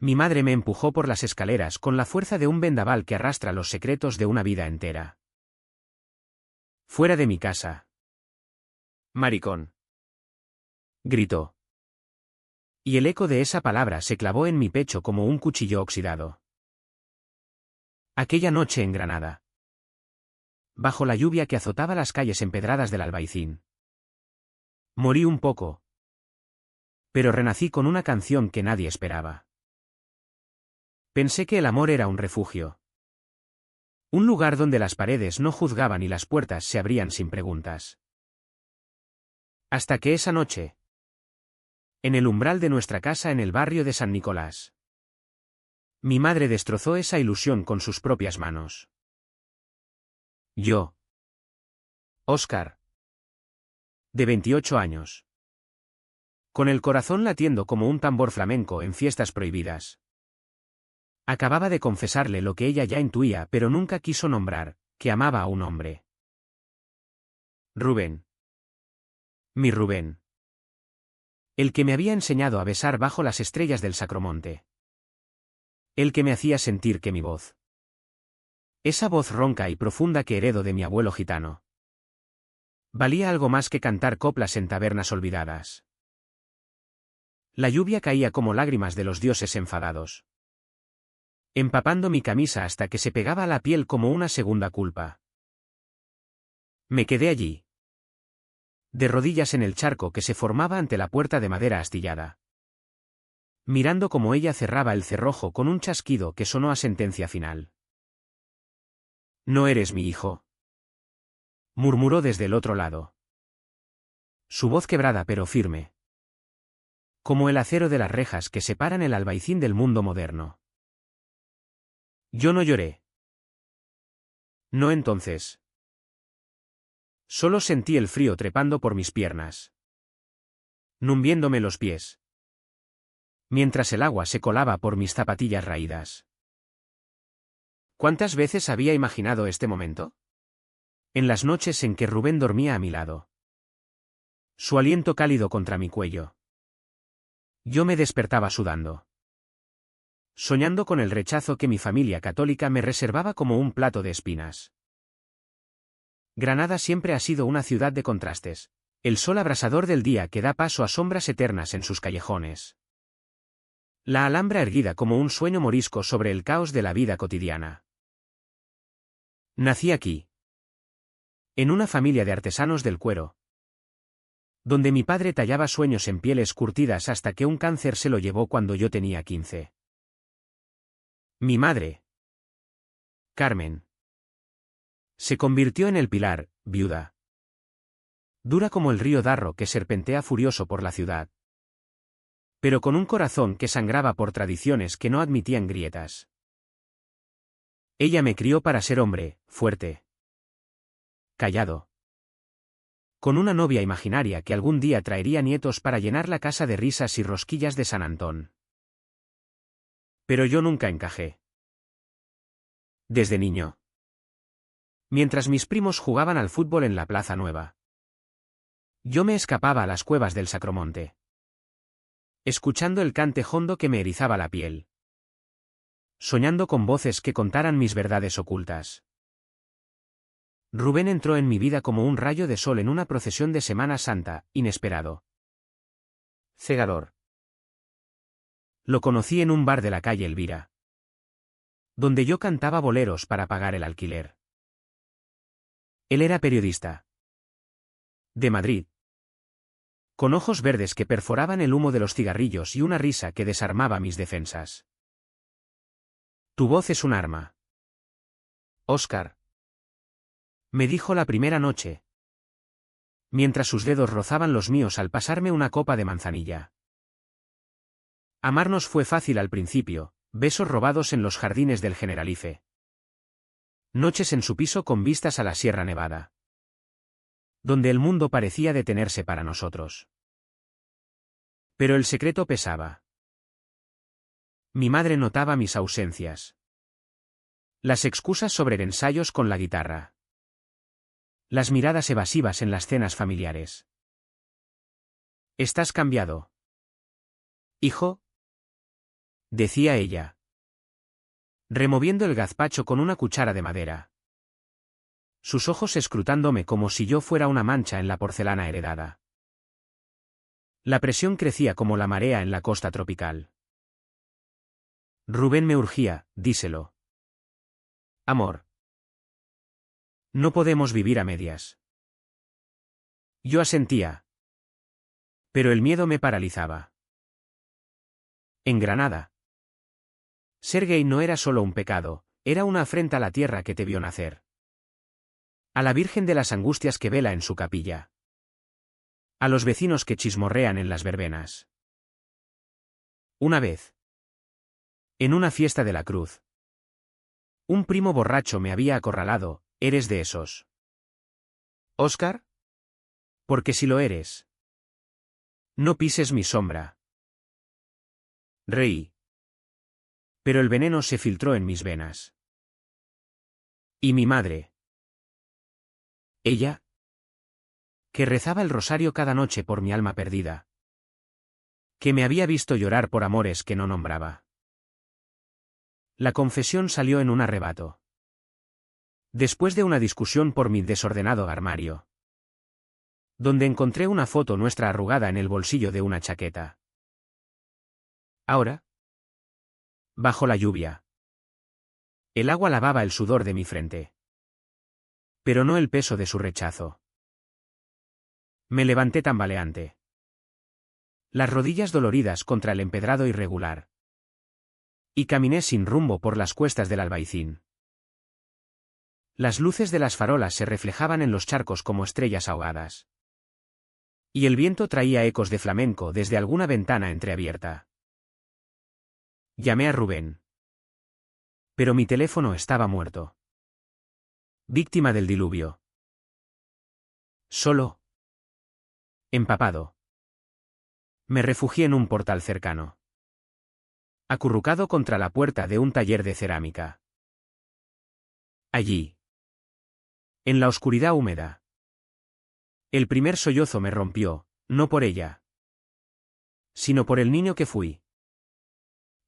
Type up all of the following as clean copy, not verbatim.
Mi madre me empujó por las escaleras con la fuerza de un vendaval que arrastra los secretos de una vida entera. Fuera de mi casa. Maricón. Gritó. Y el eco de esa palabra se clavó en mi pecho como un cuchillo oxidado. Aquella noche en Granada. Bajo la lluvia que azotaba las calles empedradas del Albaicín. Morí un poco. Pero renací con una canción que nadie esperaba. Pensé que el amor era un refugio. Un lugar donde las paredes no juzgaban y las puertas se abrían sin preguntas. Hasta que esa noche. En el umbral de nuestra casa en el barrio de San Nicolás. Mi madre destrozó esa ilusión con sus propias manos. Yo. Óscar. De 28 años. Con el corazón latiendo como un tambor flamenco en fiestas prohibidas. Acababa de confesarle lo que ella ya intuía pero nunca quiso nombrar, que amaba a un hombre. Rubén. Mi Rubén. El que me había enseñado a besar bajo las estrellas del Sacromonte. El que me hacía sentir que mi voz. Esa voz ronca y profunda que heredo de mi abuelo gitano. Valía algo más que cantar coplas en tabernas olvidadas. La lluvia caía como lágrimas de los dioses enfadados. Empapando mi camisa hasta que se pegaba a la piel como una segunda culpa. Me quedé allí. De rodillas en el charco que se formaba ante la puerta de madera astillada. Mirando cómo ella cerraba el cerrojo con un chasquido que sonó a sentencia final. No eres mi hijo. Murmuró desde el otro lado. Su voz quebrada pero firme. Como el acero de las rejas que separan el Albaicín del mundo moderno. Yo no lloré. No entonces. Solo sentí el frío trepando por mis piernas. Numbiéndome los pies. Mientras el agua se colaba por mis zapatillas raídas. ¿Cuántas veces había imaginado este momento? En las noches en que Rubén dormía a mi lado. Su aliento cálido contra mi cuello. Yo me despertaba sudando. Soñando con el rechazo que mi familia católica me reservaba como un plato de espinas. Granada siempre ha sido una ciudad de contrastes, el sol abrasador del día que da paso a sombras eternas en sus callejones. La Alhambra erguida como un sueño morisco sobre el caos de la vida cotidiana. Nací aquí. En una familia de artesanos del cuero. Donde mi padre tallaba sueños en pieles curtidas hasta que un cáncer se lo llevó cuando yo tenía 15. Mi madre, Carmen, se convirtió en el pilar, viuda. Dura como el río Darro que serpentea furioso por la ciudad. Pero con un corazón que sangraba por tradiciones que no admitían grietas. Ella me crió para ser hombre, fuerte. Callado. Con una novia imaginaria que algún día traería nietos para llenar la casa de risas y rosquillas de San Antón. Pero yo nunca encajé. Desde niño. Mientras mis primos jugaban al fútbol en la Plaza Nueva. Yo me escapaba a las cuevas del Sacromonte. Escuchando el cante hondo que me erizaba la piel. Soñando con voces que contaran mis verdades ocultas. Rubén entró en mi vida como un rayo de sol en una procesión de Semana Santa, inesperado. Cegador. Lo conocí en un bar de la calle Elvira. Donde yo cantaba boleros para pagar el alquiler. Él era periodista. De Madrid. Con ojos verdes que perforaban el humo de los cigarrillos y una risa que desarmaba mis defensas. Tu voz es un arma. Óscar. Me dijo la primera noche. Mientras sus dedos rozaban los míos al pasarme una copa de manzanilla. Amarnos fue fácil al principio, besos robados en los jardines del Generalife. Noches en su piso con vistas a la Sierra Nevada. Donde el mundo parecía detenerse para nosotros. Pero el secreto pesaba. Mi madre notaba mis ausencias. Las excusas sobre ensayos con la guitarra. Las miradas evasivas en las cenas familiares. ¿Estás cambiado? Hijo. decía ella, removiendo el gazpacho con una cuchara de madera. Sus ojos escrutándome como si yo fuera una mancha en la porcelana heredada. La presión crecía como la marea en la costa tropical. Rubén me urgía, díselo. Amor. No podemos vivir a medias. Yo asentía. Pero el miedo me paralizaba. En Granada. Ser gay no era solo un pecado, era una afrenta a la tierra que te vio nacer. A la Virgen de las Angustias que vela en su capilla. A los vecinos que chismorrean en las verbenas. Una vez. En una fiesta de la Cruz. Un primo borracho me había acorralado, ¿eres de esos? ¿Óscar? Porque si lo eres. No pises mi sombra. Reí. Pero el veneno se filtró en mis venas. ¿Y mi madre? Ella. Que rezaba el rosario cada noche por mi alma perdida. Que me había visto llorar por amores que no nombraba. La confesión salió en un arrebato. Después de una discusión por mi desordenado armario. Donde encontré una foto nuestra arrugada en el bolsillo de una chaqueta. Ahora. Bajo la lluvia. El agua lavaba el sudor de mi frente. Pero no el peso de su rechazo. Me levanté tambaleante. Las rodillas doloridas contra el empedrado irregular. Y caminé sin rumbo por las cuestas del Albaicín. Las luces de las farolas se reflejaban en los charcos como estrellas ahogadas. Y el viento traía ecos de flamenco desde alguna ventana entreabierta. Llamé a Rubén. Pero mi teléfono estaba muerto. Víctima del diluvio. Solo. Empapado. Me refugié en un portal cercano. Acurrucado contra la puerta de un taller de cerámica. Allí. En la oscuridad húmeda. El primer sollozo me rompió, no por ella. Sino por el niño que fui.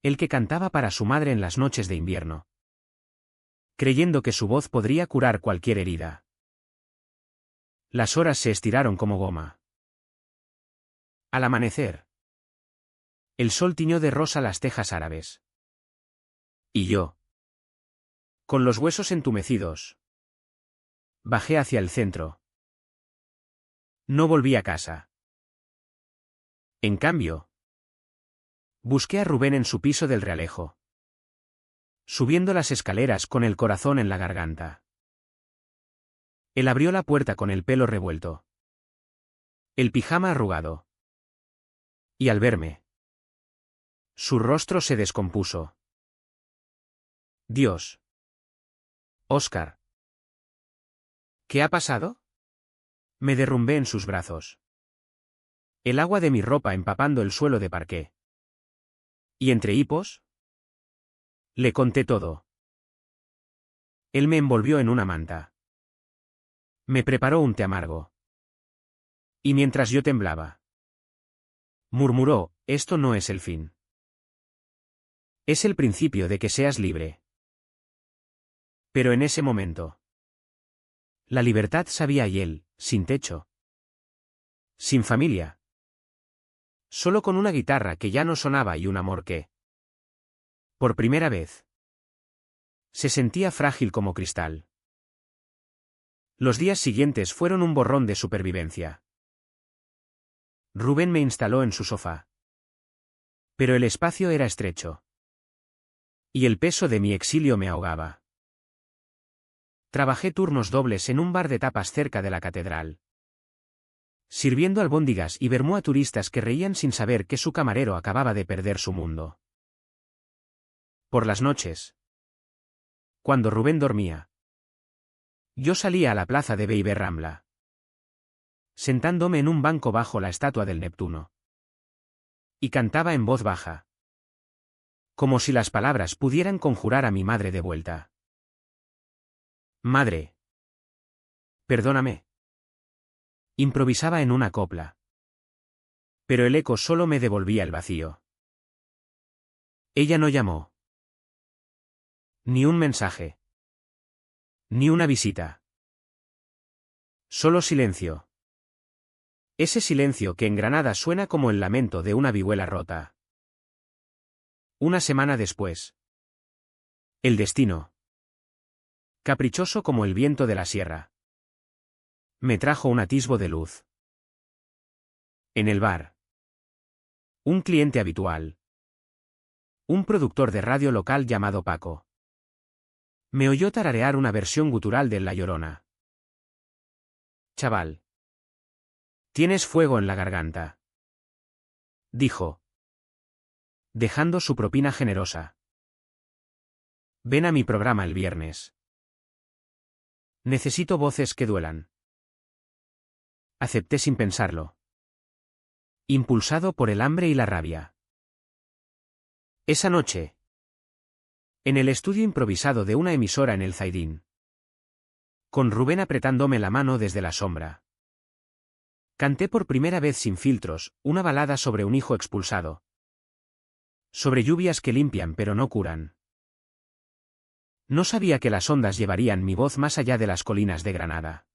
El que cantaba para su madre en las noches de invierno. Creyendo que su voz podría curar cualquier herida. Las horas se estiraron como goma. Al amanecer. El sol tiñó de rosa las tejas árabes. Y yo. Con los huesos entumecidos. Bajé hacia el centro. No volví a casa. En cambio. Busqué a Rubén en su piso del Realejo. Subiendo las escaleras con el corazón en la garganta. Él abrió la puerta con el pelo revuelto. El pijama arrugado. Y al verme. Su rostro se descompuso. Dios. Óscar. ¿Qué ha pasado? Me derrumbé en sus brazos. El agua de mi ropa empapando el suelo de parqué. ¿Y entre hipos? Le conté todo. Él me envolvió en una manta. Me preparó un té amargo. Y mientras yo temblaba. Murmuró, esto no es el fin. Es el principio de que seas libre. Pero en ese momento. La libertad sabía y él, sin techo. Sin familia. Solo con una guitarra que ya no sonaba y un amor que. Por primera vez. Se sentía frágil como cristal. Los días siguientes fueron un borrón de supervivencia. Rubén me instaló en su sofá. Pero el espacio era estrecho. Y el peso de mi exilio me ahogaba. Trabajé turnos dobles en un bar de tapas cerca de la catedral. Sirviendo albóndigas y vermú a turistas que reían sin saber que su camarero acababa de perder su mundo. Por las noches. Cuando Rubén dormía. Yo salía a la plaza de Beiber Rambla. Sentándome en un banco bajo la estatua del Neptuno. Y cantaba en voz baja. Como si las palabras pudieran conjurar a mi madre de vuelta. Madre. Perdóname. Improvisaba en una copla. Pero el eco solo me devolvía el vacío. Ella no llamó. Ni un mensaje. Ni una visita. Solo silencio. Ese silencio que en Granada suena como el lamento de una vihuela rota. Una semana después. El destino. Caprichoso como el viento de la sierra. Me trajo un atisbo de luz. En el bar. Un cliente habitual. Un productor de radio local llamado Paco. Me oyó tararear una versión gutural de La Llorona. Chaval. Tienes fuego en la garganta. Dijo. Dejando su propina generosa. Ven a mi programa el viernes. Necesito voces que duelan. Acepté sin pensarlo. Impulsado por el hambre y la rabia. Esa noche. En el estudio improvisado de una emisora en el Zaidín. Con Rubén apretándome la mano desde la sombra. Canté por primera vez sin filtros, una balada sobre un hijo expulsado. Sobre lluvias que limpian pero no curan. No sabía que las ondas llevarían mi voz más allá de las colinas de Granada.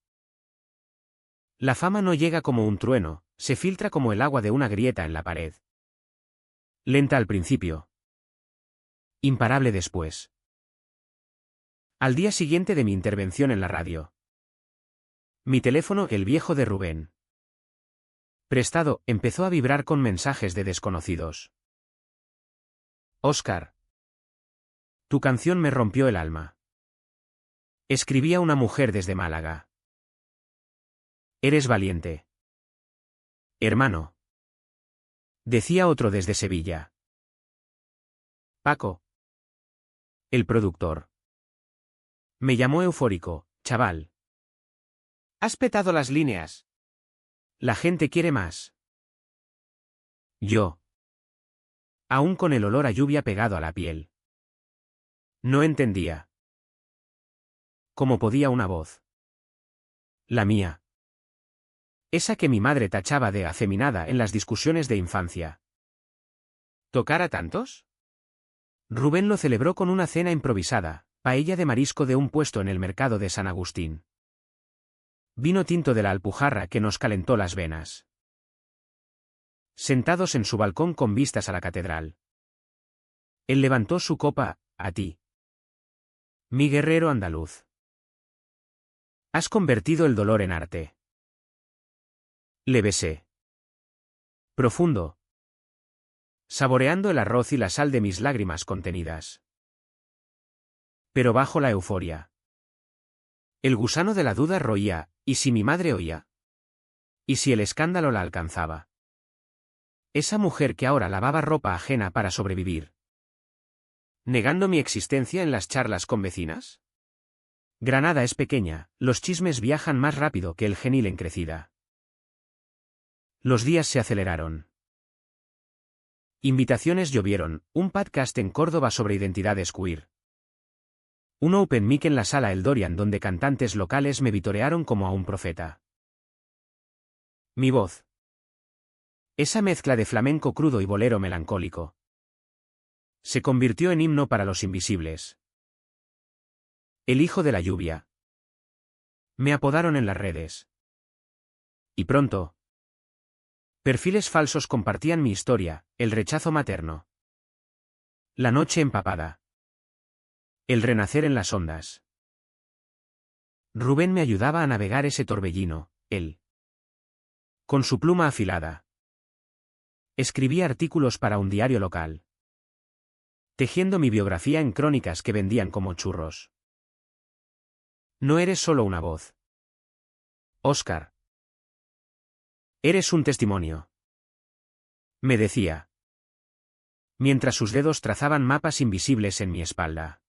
La fama no llega como un trueno, se filtra como el agua de una grieta en la pared. Lenta al principio. Imparable después. Al día siguiente de mi intervención en la radio. Mi teléfono, el viejo de Rubén. Prestado, empezó a vibrar con mensajes de desconocidos. Óscar. Tu canción me rompió el alma. Escribía una mujer desde Málaga. Eres valiente. Hermano. Decía otro desde Sevilla. Paco. El productor. Me llamó eufórico, chaval. Has petado las líneas. La gente quiere más. Yo. Aún con el olor a lluvia pegado a la piel. No entendía. ¿Cómo podía una voz? La mía. Esa que mi madre tachaba de afeminada en las discusiones de infancia. ¿Tocar a tantos? Rubén lo celebró con una cena improvisada, paella de marisco de un puesto en el mercado de San Agustín. Vino tinto de la Alpujarra que nos calentó las venas. Sentados en su balcón con vistas a la catedral. Él levantó su copa, a ti. Mi guerrero andaluz. Has convertido el dolor en arte. Le besé. Profundo. Saboreando el arroz y la sal de mis lágrimas contenidas. Pero bajo la euforia. El gusano de la duda roía, ¿y si mi madre oía? ¿Y si el escándalo la alcanzaba? Esa mujer que ahora lavaba ropa ajena para sobrevivir. ¿Negando mi existencia en las charlas con vecinas? Granada es pequeña, los chismes viajan más rápido que el genil en crecida. Los días se aceleraron. Invitaciones llovieron, un podcast en Córdoba sobre identidades queer. Un open mic en la sala El Dorian donde cantantes locales me vitorearon como a un profeta. Mi voz. Esa mezcla de flamenco crudo y bolero melancólico. Se convirtió en himno para los invisibles. El hijo de la lluvia. Me apodaron en las redes. Y pronto. Perfiles falsos compartían mi historia, el rechazo materno. La noche empapada. El renacer en las ondas. Rubén me ayudaba a navegar ese torbellino, él. Con su pluma afilada. Escribía artículos para un diario local. Tejiendo mi biografía en crónicas que vendían como churros. No eres solo una voz. Óscar. Eres un testimonio. Me decía. Mientras sus dedos trazaban mapas invisibles en mi espalda.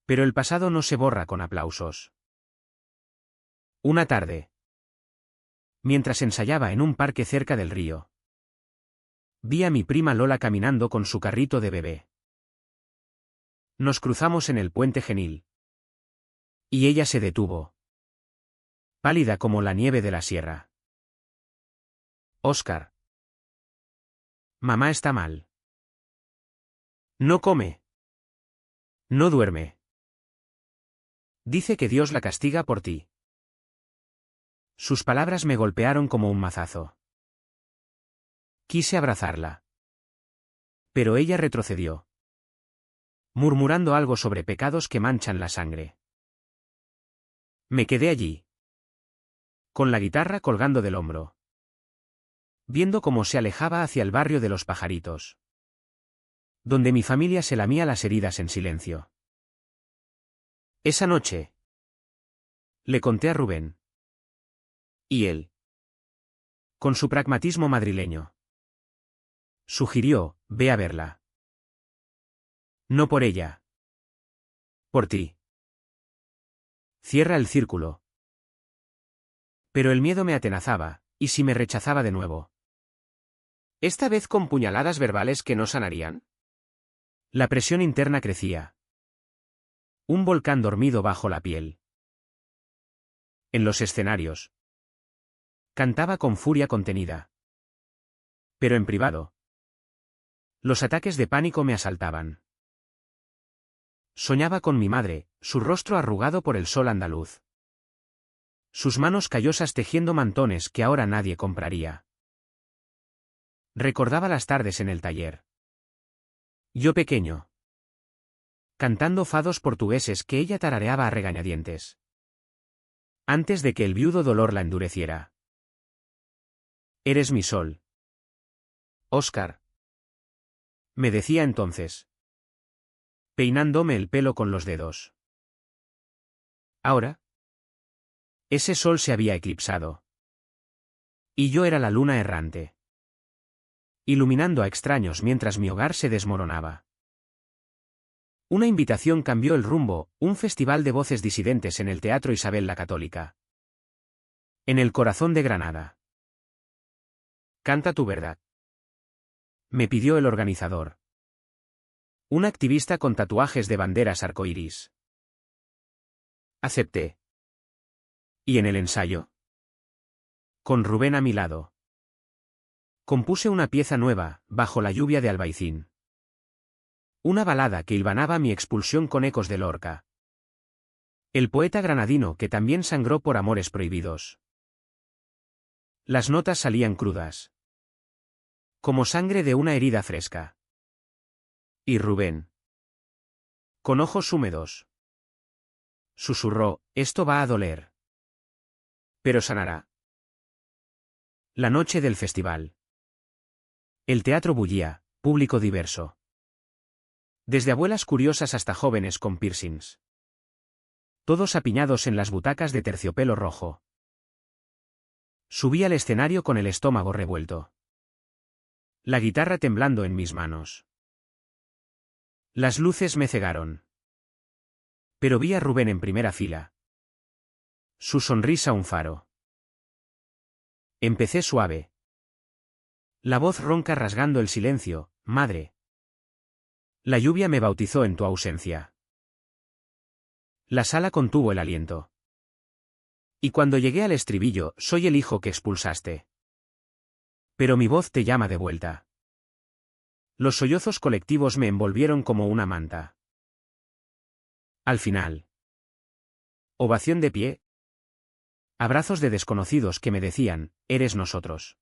Pero el pasado no se borra con aplausos. Una tarde. Mientras ensayaba en un parque cerca del río. Vi a mi prima Lola caminando con su carrito de bebé. Nos cruzamos en el puente Genil. Y ella se detuvo. Pálida como la nieve de la sierra. Óscar. Mamá está mal. No come. No duerme. Dice que Dios la castiga por ti. Sus palabras me golpearon como un mazazo. Quise abrazarla. Pero ella retrocedió, murmurando algo sobre pecados que manchan la sangre. Me quedé allí, con la guitarra colgando del hombro, viendo cómo se alejaba hacia el barrio de los pajaritos, donde mi familia se lamía las heridas en silencio. Esa noche, le conté a Rubén. Y él, con su pragmatismo madrileño, sugirió, ve a verla. No por ella. Por ti. Cierra el círculo. Pero el miedo me atenazaba, ¿y si me rechazaba de nuevo? ¿Esta vez con puñaladas verbales que no sanarían? La presión interna crecía. Un volcán dormido bajo la piel. En los escenarios. Cantaba con furia contenida. Pero en privado. Los ataques de pánico me asaltaban. Soñaba con mi madre, su rostro arrugado por el sol andaluz. Sus manos callosas tejiendo mantones que ahora nadie compraría. Recordaba las tardes en el taller. Yo pequeño. Cantando fados portugueses que ella tarareaba a regañadientes. Antes de que el viudo dolor la endureciera. Eres mi sol. Óscar. Me decía entonces, peinándome el pelo con los dedos. Ahora, ese sol se había eclipsado. Y yo era la luna errante, iluminando a extraños mientras mi hogar se desmoronaba. Una invitación cambió el rumbo, un festival de voces disidentes en el Teatro Isabel la Católica. En el corazón de Granada. Canta tu verdad. Me pidió el organizador. Un activista con tatuajes de banderas arcoíris. Acepté. ¿Y en el ensayo? Con Rubén a mi lado. Compuse una pieza nueva, Bajo la lluvia de Albaicín. Una balada que hilvanaba mi expulsión con ecos de Lorca. El poeta granadino que también sangró por amores prohibidos. Las notas salían crudas. Como sangre de una herida fresca. Y Rubén, con ojos húmedos, susurró, esto va a doler. Pero sanará. La noche del festival. El teatro bullía, público diverso. Desde abuelas curiosas hasta jóvenes con piercings. Todos apiñados en las butacas de terciopelo rojo. Subí al escenario con el estómago revuelto. La guitarra temblando en mis manos. Las luces me cegaron. Pero vi a Rubén en primera fila. Su sonrisa un faro. Empecé suave. La voz ronca rasgando el silencio, madre. La lluvia me bautizó en tu ausencia. La sala contuvo el aliento. Y cuando llegué al estribillo, soy el hijo que expulsaste. Pero mi voz te llama de vuelta. Los sollozos colectivos me envolvieron como una manta. Al final. Ovación de pie. Abrazos de desconocidos que me decían, eres nosotros.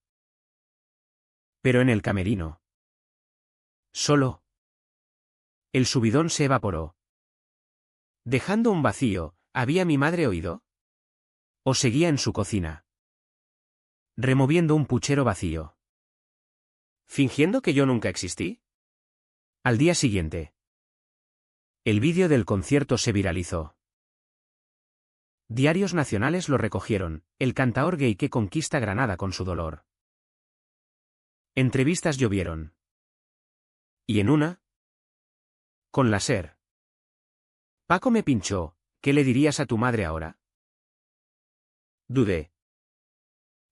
Pero en el camerino. Solo. El subidón se evaporó. Dejando un vacío, ¿había mi madre oído? ¿O seguía en su cocina? Removiendo un puchero vacío. ¿Fingiendo que yo nunca existí? Al día siguiente. El vídeo del concierto se viralizó. Diarios nacionales lo recogieron, el cantaor gay que conquista Granada con su dolor. Entrevistas llovieron. Y en una. Con la SER. Paco me pinchó, ¿qué le dirías a tu madre ahora? Dudé.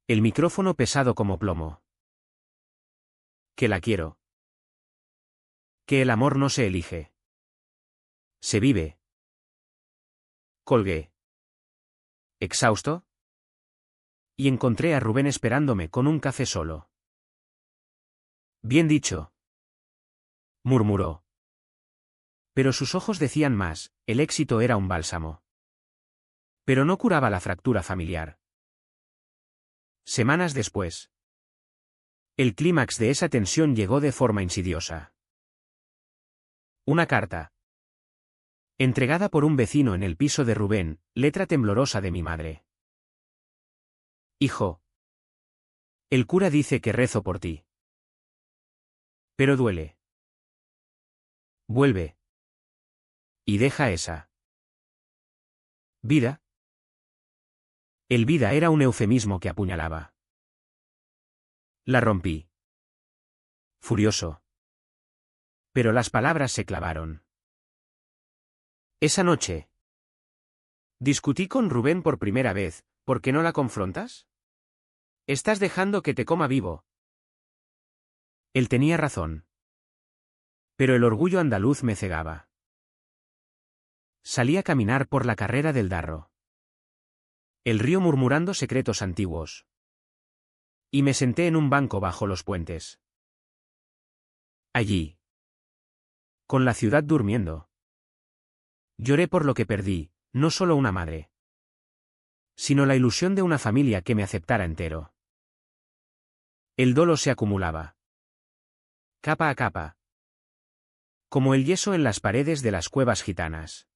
El micrófono pesado como plomo. Que la quiero. Que el amor no se elige. Se vive. Colgué. Exhausto. Y encontré a Rubén esperándome con un café solo. Bien dicho. Murmuró. Pero sus ojos decían más, el éxito era un bálsamo. Pero no curaba la fractura familiar. Semanas después. El clímax de esa tensión llegó de forma insidiosa. Una carta. Entregada por un vecino en el piso de Rubén, letra temblorosa de mi madre. Hijo. El cura dice que rezo por ti. Pero duele. Vuelve. Y deja esa vida. El vida era un eufemismo que apuñalaba. La rompí. Furioso. Pero las palabras se clavaron. Esa noche. Discutí con Rubén por primera vez. ¿Por qué no la confrontas? Estás dejando que te coma vivo. Él tenía razón. Pero el orgullo andaluz me cegaba. Salí a caminar por la carrera del Darro. El río murmurando secretos antiguos. Y me senté en un banco bajo los puentes. Allí. Con la ciudad durmiendo. Lloré por lo que perdí, no solo una madre, sino la ilusión de una familia que me aceptara entero. El dolo se acumulaba. Capa a capa. Como el yeso en las paredes de las cuevas gitanas.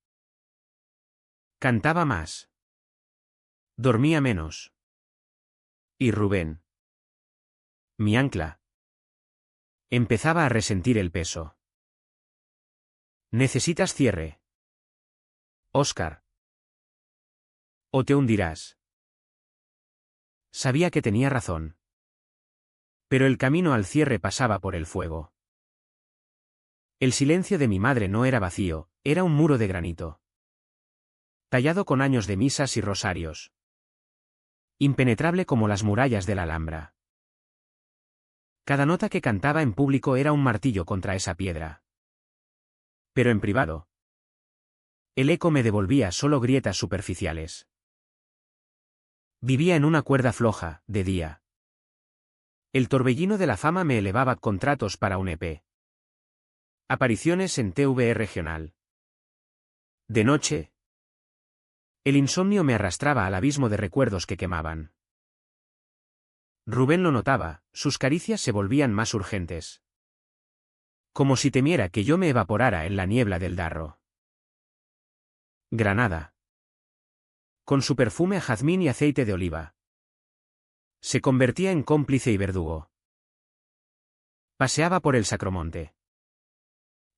Cantaba más. Dormía menos. Y Rubén, mi ancla, empezaba a resentir el peso. Necesitas cierre, Óscar. O te hundirás. Sabía que tenía razón. Pero el camino al cierre pasaba por el fuego. El silencio de mi madre no era vacío, era un muro de granito. Tallado con años de misas y rosarios. Impenetrable como las murallas de la Alhambra. Cada nota que cantaba en público era un martillo contra esa piedra. Pero en privado. El eco me devolvía solo grietas superficiales. Vivía en una cuerda floja, de día. El torbellino de la fama me elevaba contratos para un EP. Apariciones en TV regional. De noche. El insomnio me arrastraba al abismo de recuerdos que quemaban. Rubén lo notaba, sus caricias se volvían más urgentes. Como si temiera que yo me evaporara en la niebla del Darro. Granada. Con su perfume a jazmín y aceite de oliva. Se convertía en cómplice y verdugo. Paseaba por el Sacromonte.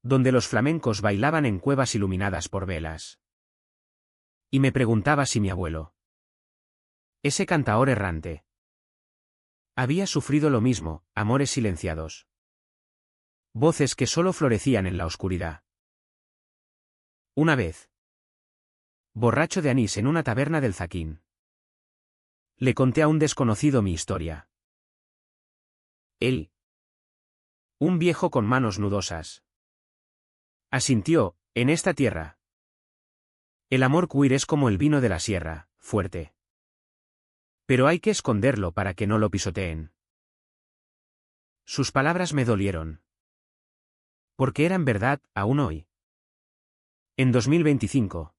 Donde los flamencos bailaban en cuevas iluminadas por velas. Y me preguntaba si mi abuelo, ese cantaor errante, había sufrido lo mismo, amores silenciados. Voces que solo florecían en la oscuridad. Una vez, borracho de anís en una taberna del Zaquín, le conté a un desconocido mi historia. Él, un viejo con manos nudosas, asintió, en esta tierra. El amor queer es como el vino de la sierra, fuerte. Pero hay que esconderlo para que no lo pisoteen. Sus palabras me dolieron. Porque eran verdad, aún hoy. En 2025.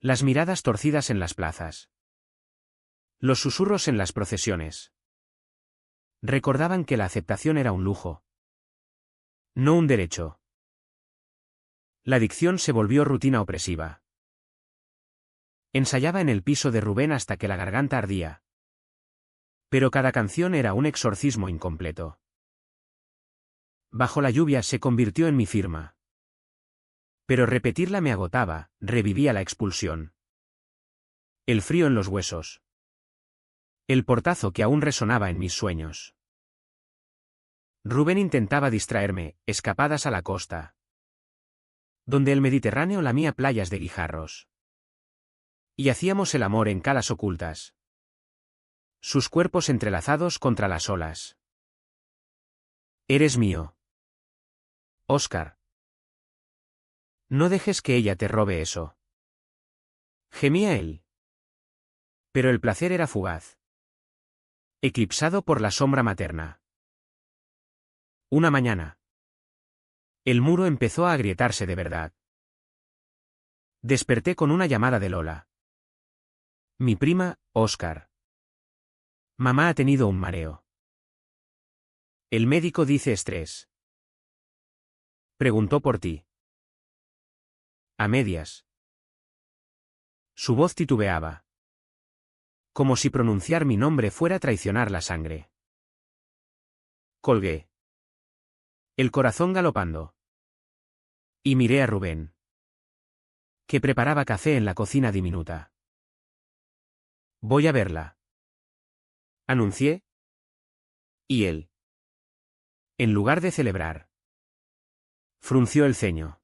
Las miradas torcidas en las plazas. Los susurros en las procesiones. Recordaban que la aceptación era un lujo. No un derecho. La dicción se volvió rutina opresiva. Ensayaba en el piso de Rubén hasta que la garganta ardía. Pero cada canción era un exorcismo incompleto. Bajo la lluvia se convirtió en mi firma. Pero repetirla me agotaba, revivía la expulsión. El frío en los huesos. El portazo que aún resonaba en mis sueños. Rubén intentaba distraerme, escapadas a la costa. Donde el Mediterráneo lamía playas de guijarros. Y hacíamos el amor en calas ocultas. Sus cuerpos entrelazados contra las olas. Eres mío, Óscar. No dejes que ella te robe eso. Gemía él. Pero el placer era fugaz. Eclipsado por la sombra materna. Una mañana. El muro empezó a agrietarse de verdad. Desperté con una llamada de Lola. Mi prima, Oscar. Mamá ha tenido un mareo. El médico dice estrés. Preguntó por ti. A medias. Su voz titubeaba. Como si pronunciar mi nombre fuera traicionar la sangre. Colgué. El corazón galopando. Y miré a Rubén, que preparaba café en la cocina diminuta. Voy a verla. Anuncié. Y él, en lugar de celebrar, frunció el ceño.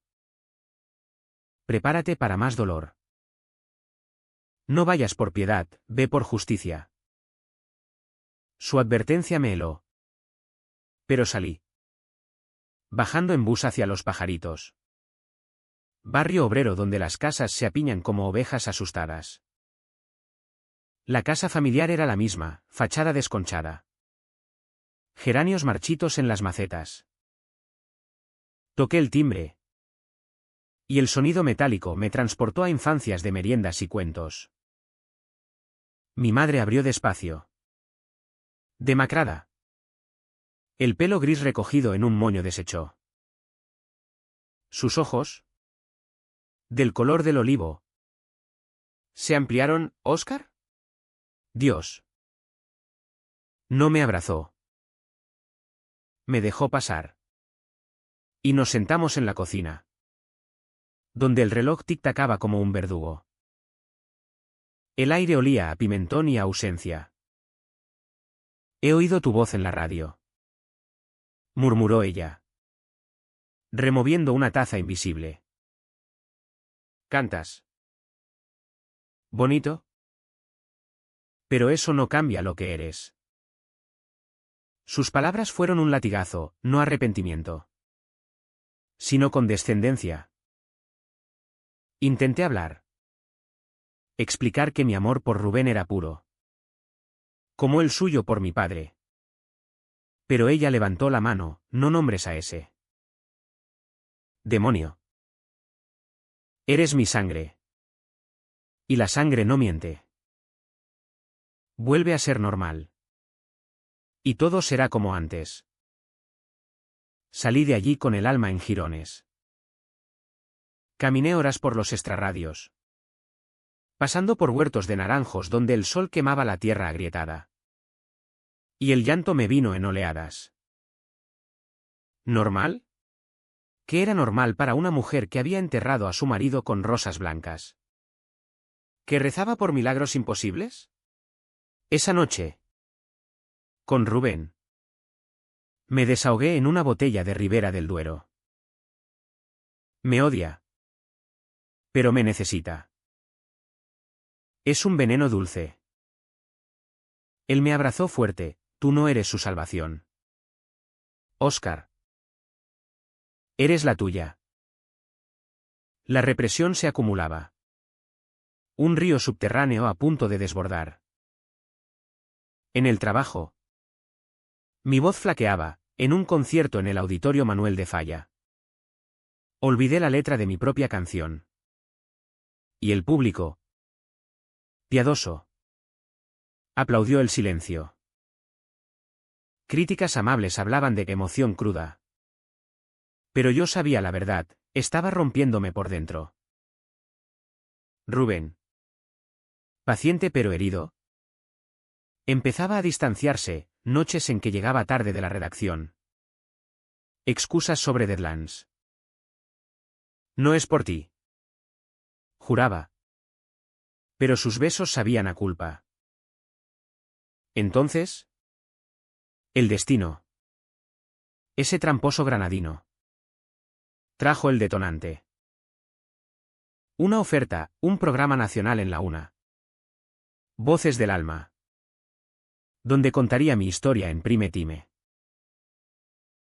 Prepárate para más dolor. No vayas por piedad, ve por justicia. Su advertencia me heló. Pero salí. Bajando en bus hacia Los Pajaritos. Barrio obrero donde las casas se apiñan como ovejas asustadas. La casa familiar era la misma, fachada desconchada. Geranios marchitos en las macetas. Toqué el timbre. Y el sonido metálico me transportó a infancias de meriendas y cuentos. Mi madre abrió despacio. Demacrada. El pelo gris recogido en un moño deshecho. Sus ojos, del color del olivo. ¿Se ampliaron, Oscar? Dios. No me abrazó. Me dejó pasar. Y nos sentamos en la cocina, donde el reloj tic-tacaba como un verdugo. El aire olía a pimentón y a ausencia. He oído tu voz en la radio, murmuró ella, removiendo una taza invisible. ¿Cantas? ¿Bonito? Pero eso no cambia lo que eres. Sus palabras fueron un latigazo, no arrepentimiento, sino condescendencia. Intenté hablar. Explicar que mi amor por Rubén era puro, como el suyo por mi padre. Pero ella levantó la mano, no nombres a ese. Demonio. Eres mi sangre. Y la sangre no miente. Vuelve a ser normal. Y todo será como antes. Salí de allí con el alma en jirones. Caminé horas por los extrarradios, pasando por huertos de naranjos donde el sol quemaba la tierra agrietada. Y el llanto me vino en oleadas. ¿Normal? ¿Qué era normal para una mujer que había enterrado a su marido con rosas blancas? ¿Que rezaba por milagros imposibles? Esa noche, con Rubén, me desahogué en una botella de Ribera del Duero. Me odia. Pero me necesita. Es un veneno dulce. Él me abrazó fuerte, tú no eres su salvación. Oscar. Eres la tuya. La represión se acumulaba. Un río subterráneo a punto de desbordar. En el trabajo. Mi voz flaqueaba, en un concierto en el Auditorio Manuel de Falla. Olvidé la letra de mi propia canción. Y el público, piadoso, aplaudió el silencio. Críticas amables hablaban de emoción cruda. Pero yo sabía la verdad, estaba rompiéndome por dentro. Rubén, paciente pero herido, empezaba a distanciarse, noches en que llegaba tarde de la redacción. Excusas sobre deadlines. No es por ti. Juraba. Pero sus besos sabían a culpa. Entonces, el destino. Ese tramposo granadino. Trajo el detonante. Una oferta, un programa nacional en la UNA. Voces del alma. Donde contaría mi historia en prime time.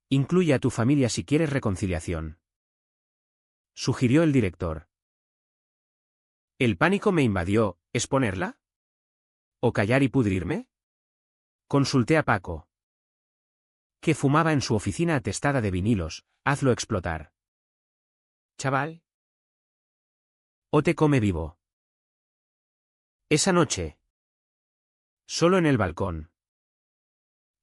Incluye a tu familia si quieres reconciliación. Sugirió el director. El pánico me invadió, ¿exponerla? ¿O callar y pudrirme? Consulté a Paco, que fumaba en su oficina atestada de vinilos, Hazlo explotar. Chaval. O te come vivo. Esa noche. Solo en el balcón.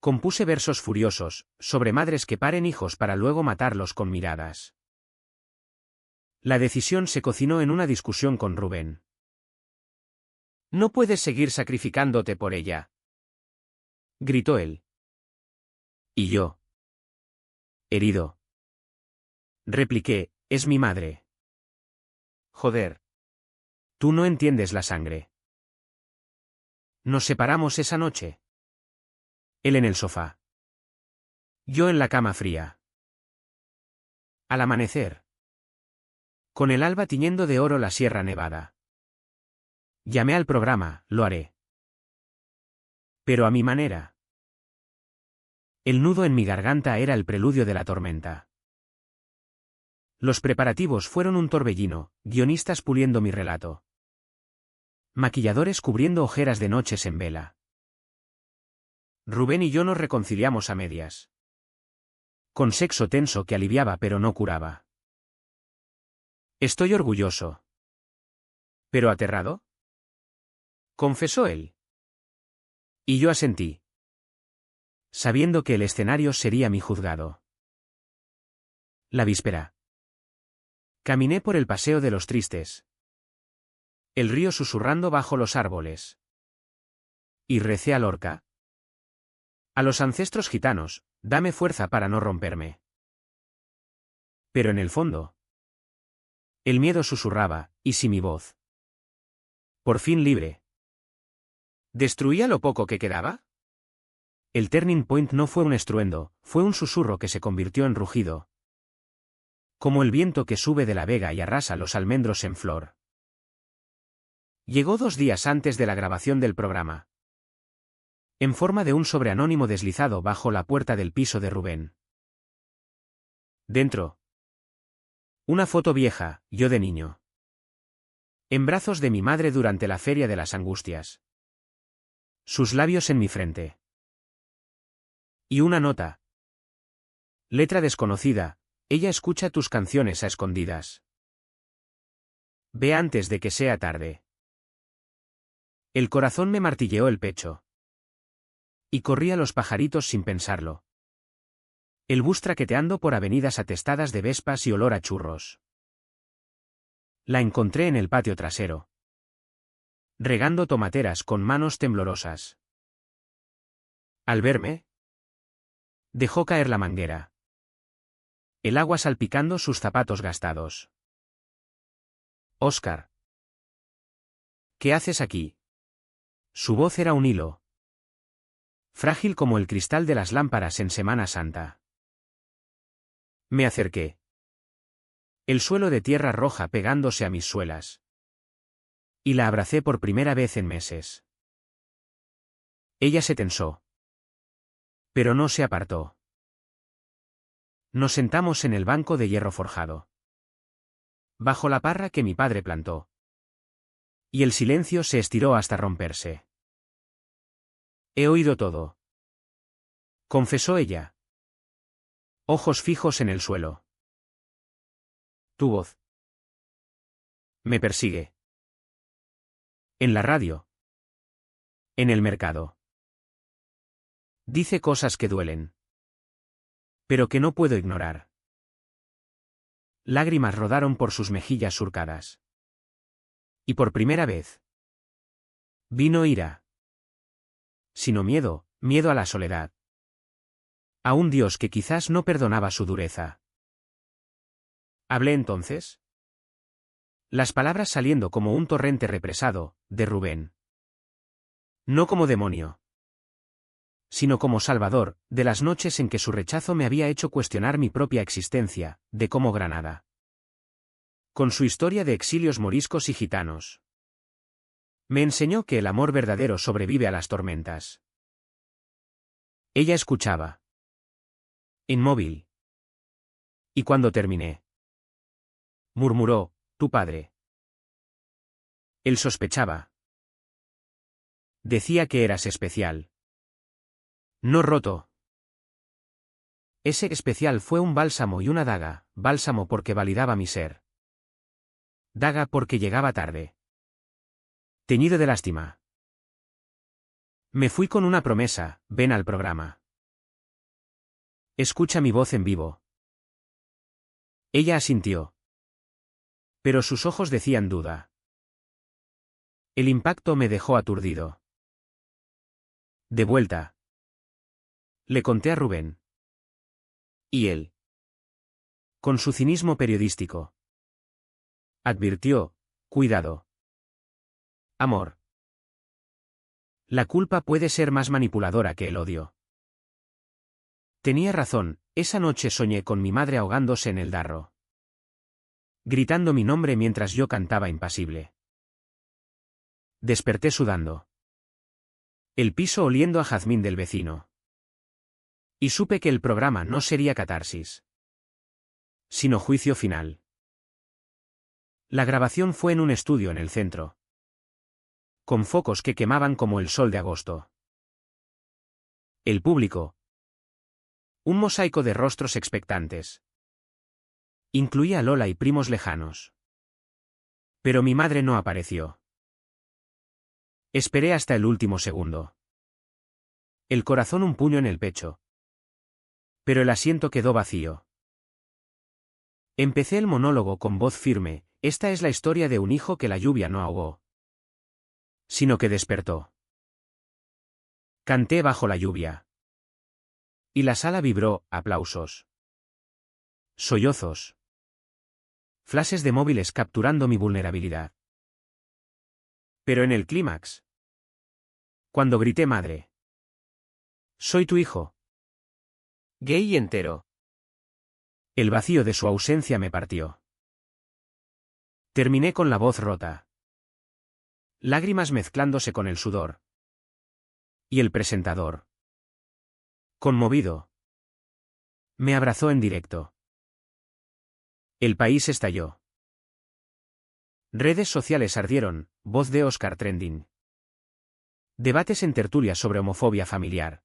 Compuse versos furiosos, sobre madres que paren hijos para luego matarlos con miradas. La decisión se cocinó en una discusión con Rubén. No puedes seguir sacrificándote por ella, gritó él. Y yo, herido, repliqué, es mi madre. Joder. Tú no entiendes la sangre. Nos separamos esa noche. Él en el sofá. Yo en la cama fría. Al amanecer. Con el alba tiñendo de oro la Sierra Nevada. Llamé al programa, lo haré. Pero a mi manera. El nudo en mi garganta era el preludio de la tormenta. Los preparativos fueron un torbellino, guionistas puliendo mi relato. Maquilladores cubriendo ojeras de noches en vela. Rubén y yo nos reconciliamos a medias. Con sexo tenso que aliviaba pero no curaba. Estoy orgulloso. ¿Pero aterrado? Confesó él. Y yo asentí. Sabiendo que el escenario sería mi juzgado. La víspera. Caminé por el paseo de los tristes. El río susurrando bajo los árboles. Y recé a Lorca. A los ancestros gitanos, dame fuerza para no romperme. Pero en el fondo. El miedo susurraba, ¿y si mi voz? Por fin libre. ¿Destruía lo poco que quedaba? El turning point no fue un estruendo, fue un susurro que se convirtió en rugido. Como el viento que sube de la vega y arrasa los almendros en flor. Llegó 2 días antes de la grabación del programa. En forma de un sobre anónimo deslizado bajo la puerta del piso de Rubén. Dentro. Una foto vieja, yo de niño. En brazos de mi madre durante la Feria de las Angustias. Sus labios en mi frente. Y una nota. Letra desconocida, ella escucha tus canciones a escondidas. Ve antes de que sea tarde. El corazón me martilleó el pecho. Y corrí a los pajaritos sin pensarlo. El bus traqueteando por avenidas atestadas de vespas y olor a churros. La encontré en el patio trasero. Regando tomateras con manos temblorosas. Al verme, dejó caer la manguera. El agua salpicando sus zapatos gastados. Óscar. ¿Qué haces aquí? Su voz era un hilo. Frágil como el cristal de las lámparas en Semana Santa. Me acerqué. El suelo de tierra roja pegándose a mis suelas. Y la abracé por primera vez en meses. Ella se tensó. Pero no se apartó. Nos sentamos en el banco de hierro forjado. Bajo la parra que mi padre plantó. Y el silencio se estiró hasta romperse. He oído todo. Confesó ella. Ojos fijos en el suelo. Tu voz. Me persigue. En la radio. En el mercado. Dice cosas que duelen. Pero que no puedo ignorar. Lágrimas rodaron por sus mejillas surcadas. Y por primera vez. Vino ira. Sino miedo, miedo a la soledad. A un Dios que quizás no perdonaba su dureza. ¿Hablé entonces? Las palabras saliendo como un torrente represado, de Rubén. No como demonio. Sino como salvador, de las noches en que su rechazo me había hecho cuestionar mi propia existencia, de cómo Granada. Con su historia de exilios moriscos y gitanos. Me enseñó que el amor verdadero sobrevive a las tormentas. Ella escuchaba. Inmóvil. Y cuando terminé. Murmuró, tu padre. Él sospechaba. Decía que eras especial. No roto. Ese especial fue un bálsamo y una daga, bálsamo porque validaba mi ser. Daga porque llegaba tarde. Teñido de lástima. Me fui con una promesa, ven al programa. Escucha mi voz en vivo. Ella asintió. Pero sus ojos decían duda. El impacto me dejó aturdido. De vuelta. Le conté a Rubén. Y él. Con su cinismo periodístico. Advirtió, cuidado. Amor. La culpa puede ser más manipuladora que el odio. Tenía razón, esa noche soñé con mi madre ahogándose en el Darro. Gritando mi nombre mientras yo cantaba impasible. Desperté sudando. El piso oliendo a jazmín del vecino. Y supe que el programa no sería catarsis, sino juicio final. La grabación fue en un estudio en el centro. Con focos que quemaban como el sol de agosto. El público. Un mosaico de rostros expectantes. Incluía a Lola y primos lejanos. Pero mi madre no apareció. Esperé hasta el último segundo. El corazón un puño en el pecho. Pero el asiento quedó vacío. Empecé el monólogo con voz firme, esta es la historia de un hijo que la lluvia no ahogó, sino que despertó. Canté bajo la lluvia. Y la sala vibró, aplausos. Sollozos. Flashes de móviles capturando mi vulnerabilidad. Pero en el clímax. Cuando grité madre. Soy tu hijo. Gay y entero. El vacío de su ausencia me partió. Terminé con la voz rota. Lágrimas mezclándose con el sudor. Y el presentador. Conmovido. Me abrazó en directo. El país estalló. Redes sociales ardieron, voz de Oscar trending. Debates en tertulia sobre homofobia familiar.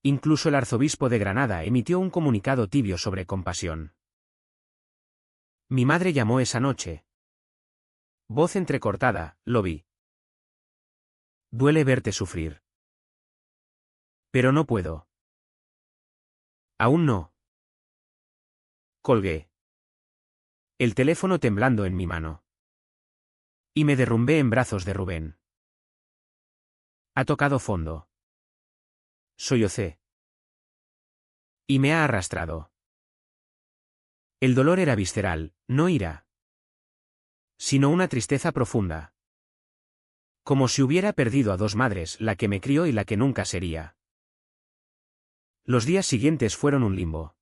Incluso el arzobispo de Granada emitió un comunicado tibio sobre compasión. Mi madre llamó esa noche. Voz entrecortada, lo vi. Duele verte sufrir. Pero no puedo. Aún no. Colgué. El teléfono temblando en mi mano. Y me derrumbé en brazos de Rubén. Ha tocado fondo. Sollocé. Y me ha arrastrado. El dolor era visceral, no ira. Sino una tristeza profunda. Como si hubiera perdido a dos madres, la que me crió y la que nunca sería. Los días siguientes fueron un limbo.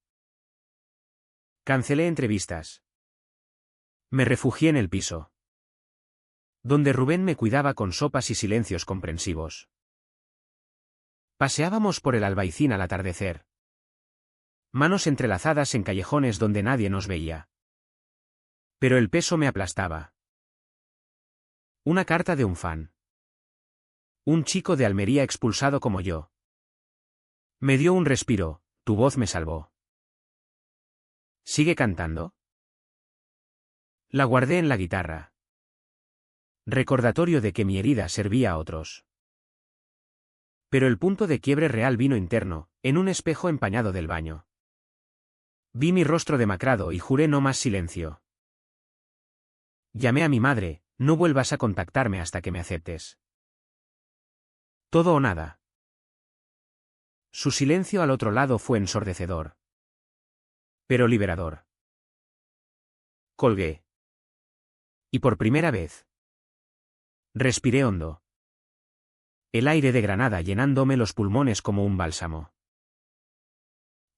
Cancelé entrevistas. Me refugié en el piso. Donde Rubén me cuidaba con sopas y silencios comprensivos. Paseábamos por el Albaicín al atardecer. Manos entrelazadas en callejones donde nadie nos veía. Pero el peso me aplastaba. Una carta de un fan. Un chico de Almería expulsado como yo. Me dio un respiro, tu voz me salvó. ¿Sigue cantando? La guardé en la guitarra. Recordatorio de que mi herida servía a otros. Pero el punto de quiebre real vino interno, en un espejo empañado del baño. Vi mi rostro demacrado y juré no más silencio. Llamé a mi madre, no vuelvas a contactarme hasta que me aceptes. Todo o nada. Su silencio al otro lado fue ensordecedor. Pero liberador. Colgué. Y por primera vez. Respiré hondo. El aire de Granada llenándome los pulmones como un bálsamo.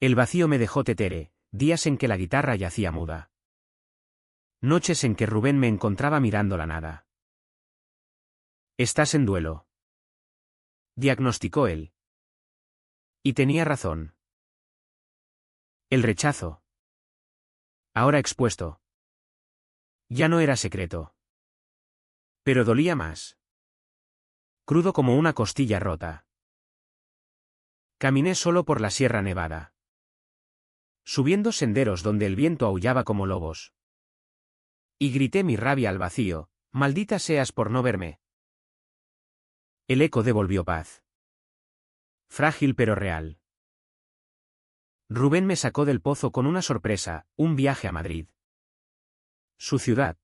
El vacío me dejó tetere, días en que la guitarra yacía muda. Noches en que Rubén me encontraba mirando la nada. Estás en duelo. Diagnosticó él. Y tenía razón. El rechazo. Ahora expuesto. Ya no era secreto. Pero dolía más. Crudo como una costilla rota. Caminé solo por la Sierra Nevada. subiendo senderos donde el viento aullaba como lobos. Y grité mi rabia al vacío: maldita seas por no verme. El eco devolvió paz. Frágil pero real. Rubén me sacó del pozo con una sorpresa: un viaje a Madrid. Su ciudad.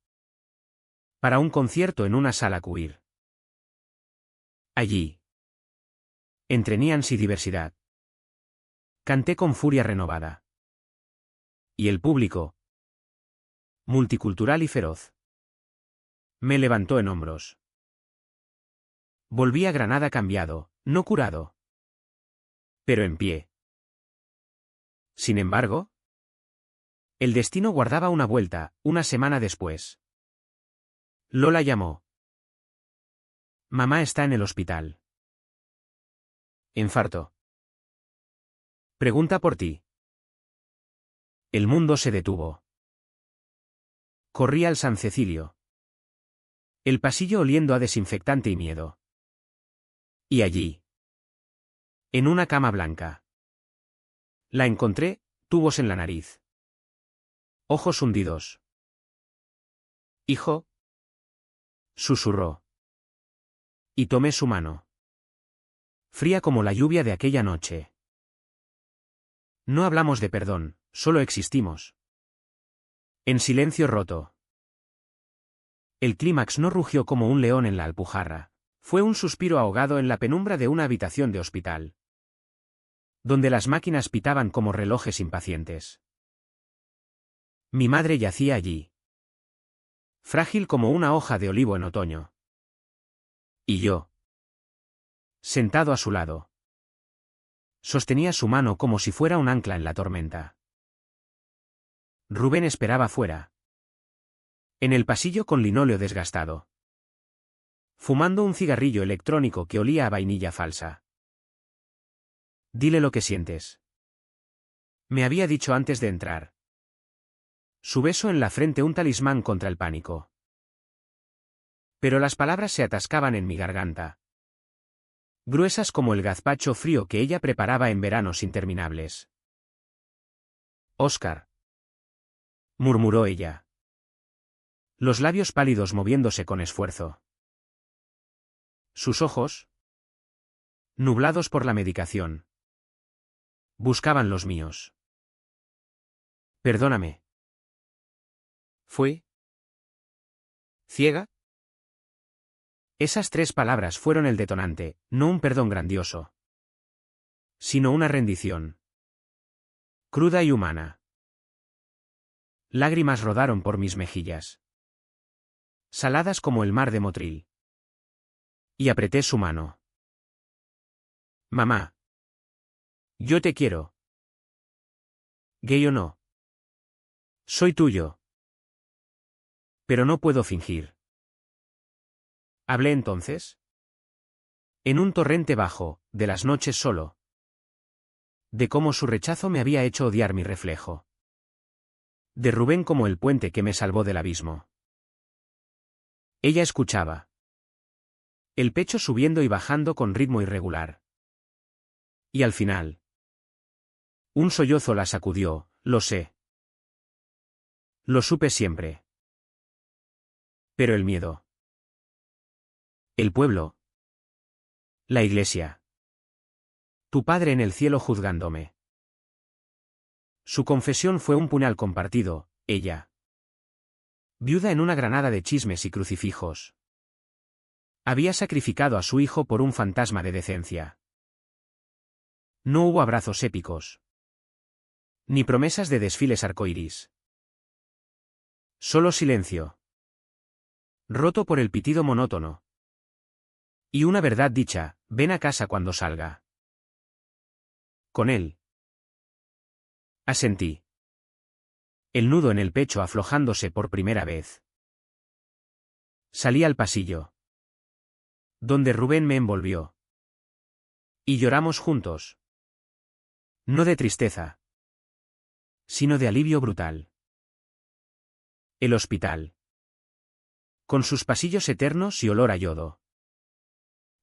Para un concierto en una sala queer. Allí. Entre Nians y diversidad. Canté con furia renovada. Y el público, multicultural y feroz, me levantó en hombros. Volví a Granada cambiado, no curado, pero en pie. Sin embargo, el destino guardaba una vuelta. Una semana después, Lola llamó. Mamá está en el hospital. Infarto. Pregunta por ti. El mundo se detuvo. Corrí al San Cecilio. El pasillo oliendo a desinfectante y miedo. Y allí, en una cama blanca, la encontré, tubos en la nariz, ojos hundidos. Hijo, susurró. Y tomé su mano. Fría como la lluvia de aquella noche. No hablamos de perdón, solo existimos. En silencio roto. El clímax no rugió como un león en la Alpujarra. Fue un suspiro ahogado en la penumbra de una habitación de hospital, donde las máquinas pitaban como relojes impacientes. Mi madre yacía allí, frágil como una hoja de olivo en otoño. Y yo, sentado a su lado, sostenía su mano como si fuera un ancla en la tormenta. Rubén esperaba fuera, en el pasillo con linóleo desgastado, fumando un cigarrillo electrónico que olía a vainilla falsa. Dile lo que sientes. Me había dicho antes de entrar. Su beso en la frente un talismán contra el pánico. Pero las palabras se atascaban en mi garganta, gruesas como el gazpacho frío que ella preparaba en veranos interminables. Óscar, murmuró ella, los labios pálidos moviéndose con esfuerzo. Sus ojos, nublados por la medicación, buscaban los míos. Perdóname. ¿Fui ciega? Esas 3 palabras fueron el detonante, no un perdón grandioso, sino una rendición, cruda y humana. Lágrimas rodaron por mis mejillas, saladas como el mar de Motril. Y apreté su mano. Mamá. Yo te quiero. Gay o no. Soy tuyo. Pero no puedo fingir. ¿Hablé entonces? En un torrente bajo, de las noches solo. De cómo su rechazo me había hecho odiar mi reflejo. De Rubén como el puente que me salvó del abismo. Ella escuchaba. El pecho subiendo y bajando con ritmo irregular. Y al final, un sollozo la sacudió, lo sé. Lo supe siempre. Pero el miedo. El pueblo. La iglesia. Tu padre en el cielo juzgándome. Su confesión fue un puñal compartido, ella. Viuda en una Granada de chismes y crucifijos. Había sacrificado a su hijo por un fantasma de decencia. No hubo abrazos épicos. Ni promesas de desfiles arcoíris. Solo silencio. Roto por el pitido monótono. Y una verdad dicha: ven a casa cuando salga. Con él. Asentí. El nudo en el pecho aflojándose por primera vez. Salí al pasillo, donde Rubén me envolvió. Y lloramos juntos. No de tristeza, sino de alivio brutal. El hospital, con sus pasillos eternos y olor a yodo,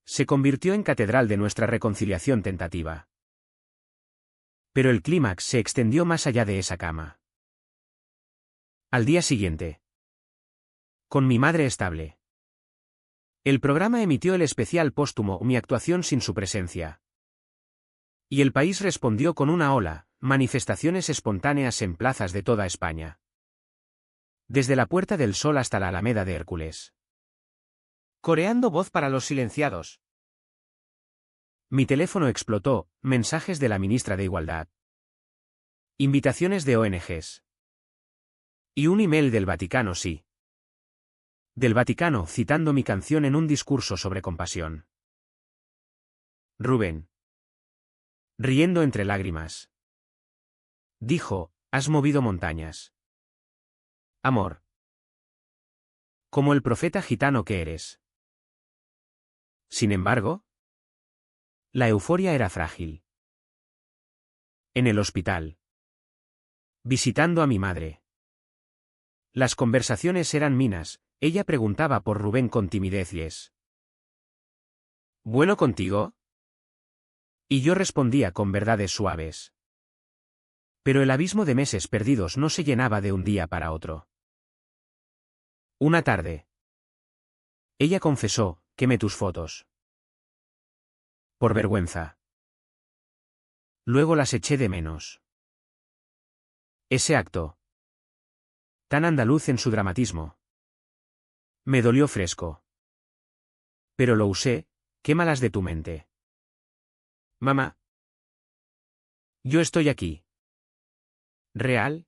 se convirtió en catedral de nuestra reconciliación tentativa. Pero el clímax se extendió más allá de esa cama. Al día siguiente. Con mi madre estable. El programa emitió el especial póstumo Mi actuación sin su presencia. Y el país respondió con una ola, manifestaciones espontáneas en plazas de toda España. Desde la Puerta del Sol hasta la Alameda de Hércules. Coreando voz para los silenciados. Mi teléfono explotó, mensajes de la ministra de Igualdad. Invitaciones de ONGs. Y un email del Vaticano, sí. Del Vaticano citando mi canción en un discurso sobre compasión. Rubén. Riendo entre lágrimas. Dijo, has movido montañas. Amor. Como el profeta gitano que eres. Sin embargo, la euforia era frágil. En el hospital. Visitando a mi madre. Las conversaciones eran minas, ella preguntaba por Rubén con timidez yes. ¿Bueno contigo? Y yo respondía con verdades suaves. Pero el abismo de meses perdidos no se llenaba de un día para otro. Una tarde. Ella confesó, quemé tus fotos. Por vergüenza. Luego las eché de menos. Ese acto. Tan andaluz en su dramatismo. Me dolió fresco. Pero lo usé, quémalas de tu mente. Mamá. Yo estoy aquí. ¿Real?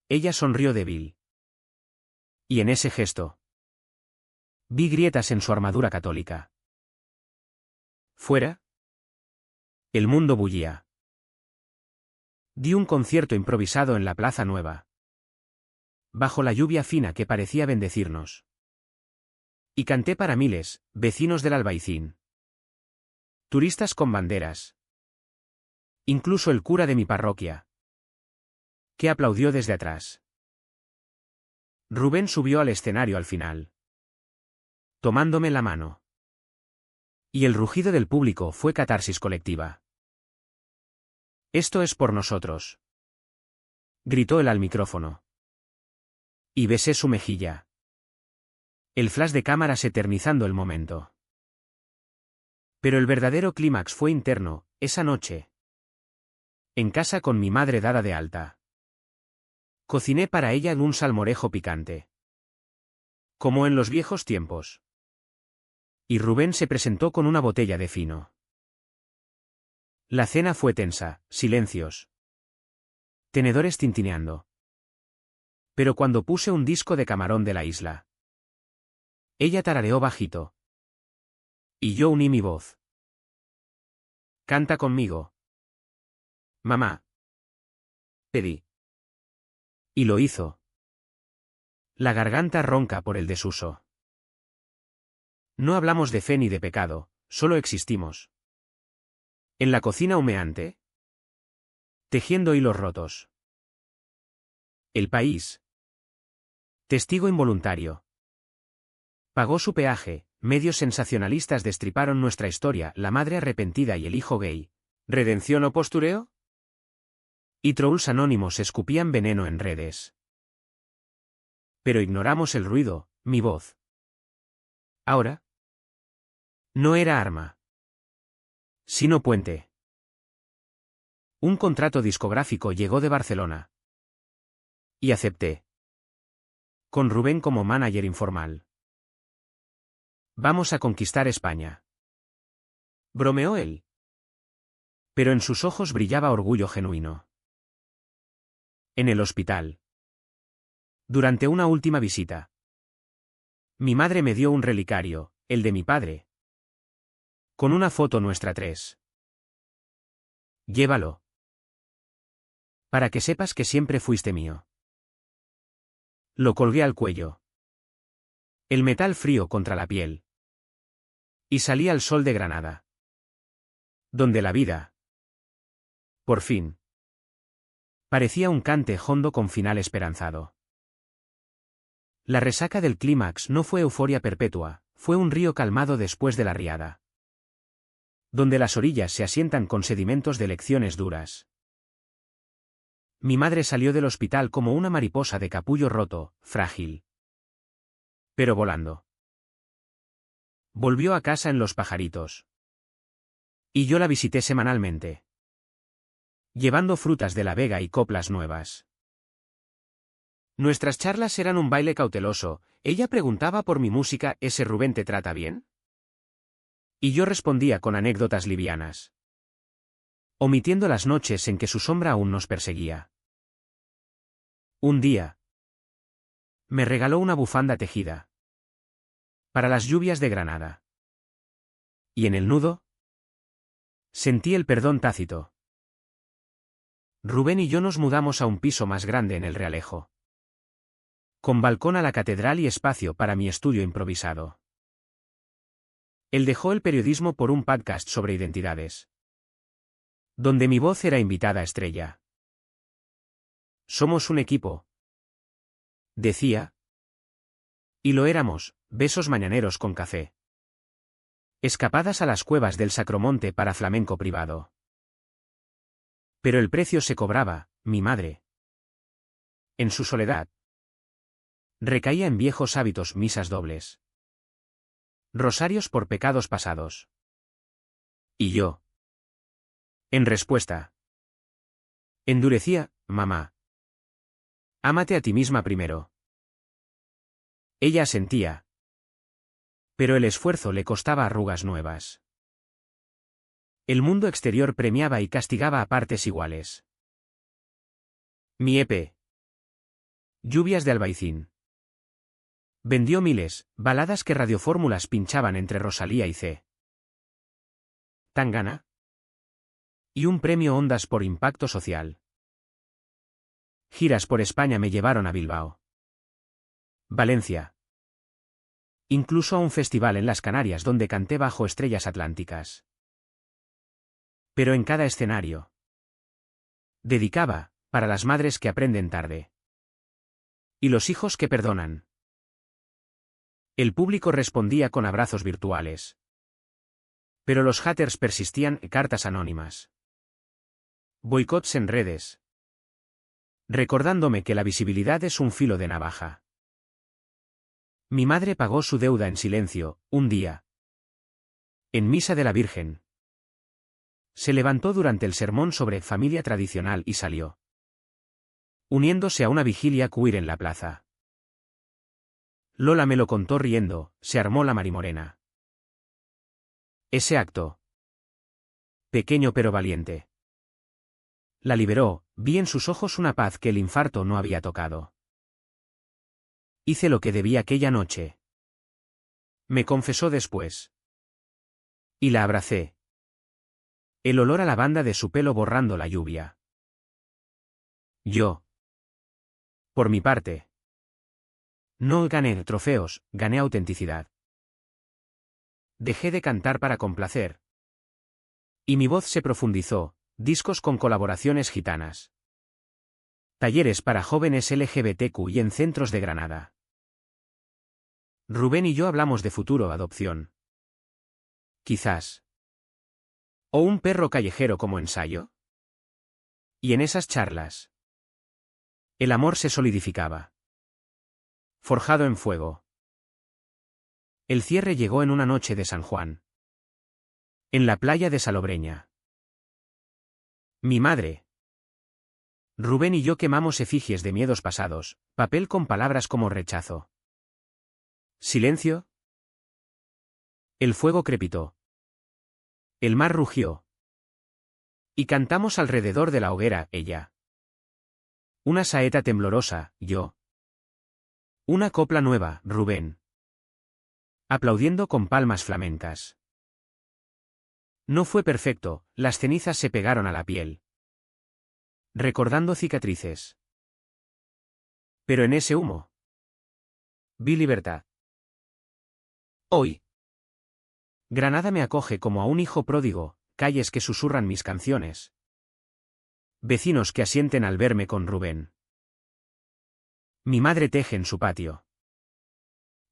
Ella sonrió débil. Y en ese gesto. Vi grietas en su armadura católica. ¿Fuera? El mundo bullía. Di un concierto improvisado en la Plaza Nueva. Bajo la lluvia fina que parecía bendecirnos. Y canté para miles, vecinos del Albaicín. Turistas con banderas. Incluso el cura de mi parroquia. Que aplaudió desde atrás. Rubén subió al escenario al final. Tomándome la mano. Y el rugido del público fue catarsis colectiva. Esto es por nosotros. Gritó él al micrófono. Y besé su mejilla. El flash de cámaras eternizando el momento. Pero el verdadero clímax fue interno, esa noche. En casa con mi madre dada de alta. Cociné para ella un salmorejo picante. Como en los viejos tiempos. Y Rubén se presentó con una botella de fino. La cena fue tensa, silencios. Tenedores tintineando. Pero cuando puse un disco de Camarón de la Isla. Ella tarareó bajito. Y yo uní mi voz. Canta conmigo. Mamá. Pedí. Y lo hizo. La garganta ronca por el desuso. No hablamos de fe ni de pecado, solo existimos. En la cocina humeante. Tejiendo hilos rotos. El país. Testigo involuntario. Pagó su peaje, medios sensacionalistas destriparon nuestra historia, la madre arrepentida y el hijo gay. ¿Redención o postureo? Y trolls anónimos escupían veneno en redes. Pero ignoramos el ruido, mi voz. Ahora. No era arma. Sino puente. Un contrato discográfico llegó de Barcelona. Y acepté. Con Rubén como manager informal. Vamos a conquistar España. Bromeó él. Pero en sus ojos brillaba orgullo genuino. En el hospital. Durante una última visita. Mi madre me dio un relicario, el de mi padre. Con una foto nuestra tres. Llévalo. Para que sepas que siempre fuiste mío. Lo colgué al cuello. El metal frío contra la piel. Y salí al sol de Granada. Donde la vida. Por fin. Parecía un cante hondo con final esperanzado. La resaca del clímax no fue euforia perpetua, fue un río calmado después de la riada. donde las orillas se asientan con sedimentos de lecciones duras. Mi madre salió del hospital como una mariposa de capullo roto, frágil, pero volando. Volvió a casa en Los Pajaritos. Y yo la visité semanalmente, llevando frutas de la Vega y coplas nuevas. Nuestras charlas eran un baile cauteloso. Ella preguntaba por mi música: ¿ese Rubén te trata bien? Y yo respondía con anécdotas livianas, omitiendo las noches en que su sombra aún nos perseguía. Un día, me regaló una bufanda tejida para las lluvias de Granada. Y en el nudo, sentí el perdón tácito. Rubén y yo nos mudamos a un piso más grande en el Realejo, con balcón a la catedral y espacio para mi estudio improvisado. Él dejó el periodismo por un podcast sobre identidades, donde mi voz era invitada estrella. Somos un equipo, decía. Y lo éramos: besos mañaneros con café, escapadas a las cuevas del Sacromonte para flamenco privado. Pero el precio se cobraba, mi madre, en su soledad, recaía en viejos hábitos: misas dobles, rosarios por pecados pasados. Y yo, en respuesta, endurecía: mamá, ámate a ti misma primero. Ella asentía, pero el esfuerzo le costaba arrugas nuevas. El mundo exterior premiaba y castigaba a partes iguales. Mi EP. Lluvias de Albaicín. Vendió miles, baladas que radiofórmulas pinchaban entre Rosalía y C. Tangana. Y un premio Ondas por impacto social. Giras por España me llevaron a Bilbao, Valencia, incluso a un festival en las Canarias donde canté bajo estrellas atlánticas. Pero en cada escenario dedicaba, para las madres que aprenden tarde y los hijos que perdonan. El público respondía con abrazos virtuales, pero los haters persistían: cartas anónimas, boicots en redes, recordándome que la visibilidad es un filo de navaja. Mi madre pagó su deuda en silencio. Un día, en misa de la Virgen, se levantó durante el sermón sobre familia tradicional y salió, uniéndose a una vigilia queer en la plaza. Lola me lo contó riendo: se armó la marimorena. Ese acto, pequeño pero valiente, la liberó. Vi en sus ojos una paz que el infarto no había tocado. Hice lo que debía aquella noche, me confesó después. Y la abracé. El olor a lavanda de su pelo borrando la lluvia. Yo, por mi parte, no gané trofeos, gané autenticidad. Dejé de cantar para complacer, y mi voz se profundizó: discos con colaboraciones gitanas, talleres para jóvenes LGBTQ y en centros de Granada. Rubén y yo hablamos de futuro: adopción, quizás, o un perro callejero como ensayo. Y en esas charlas, el amor se solidificaba, forjado en fuego. El cierre llegó en una noche de San Juan, en la playa de Salobreña. Mi madre, Rubén y yo quemamos efigies de miedos pasados, papel con palabras como rechazo, silencio. El fuego crepitó, el mar rugió, y cantamos alrededor de la hoguera: ella, una saeta temblorosa; yo, una copla nueva; Rubén, aplaudiendo con palmas flamencas. No fue perfecto: las cenizas se pegaron a la piel, recordando cicatrices. Pero en ese humo vi libertad. Hoy, Granada me acoge como a un hijo pródigo: calles que susurran mis canciones, vecinos que asienten al verme con Rubén. Mi madre teje en su patio,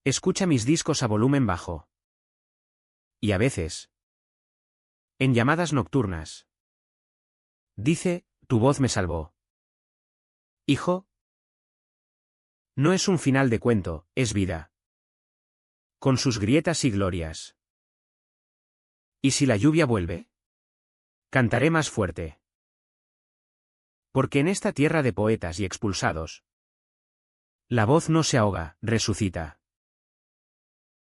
escucha mis discos a volumen bajo. Y a veces, En llamadas nocturnas. Dice, tu voz me salvó. Hijo. No es un final de cuento, es vida. Con sus grietas y glorias. ¿Y si la lluvia vuelve? Cantaré más fuerte. Porque en esta tierra de poetas y expulsados, la voz no se ahoga, resucita.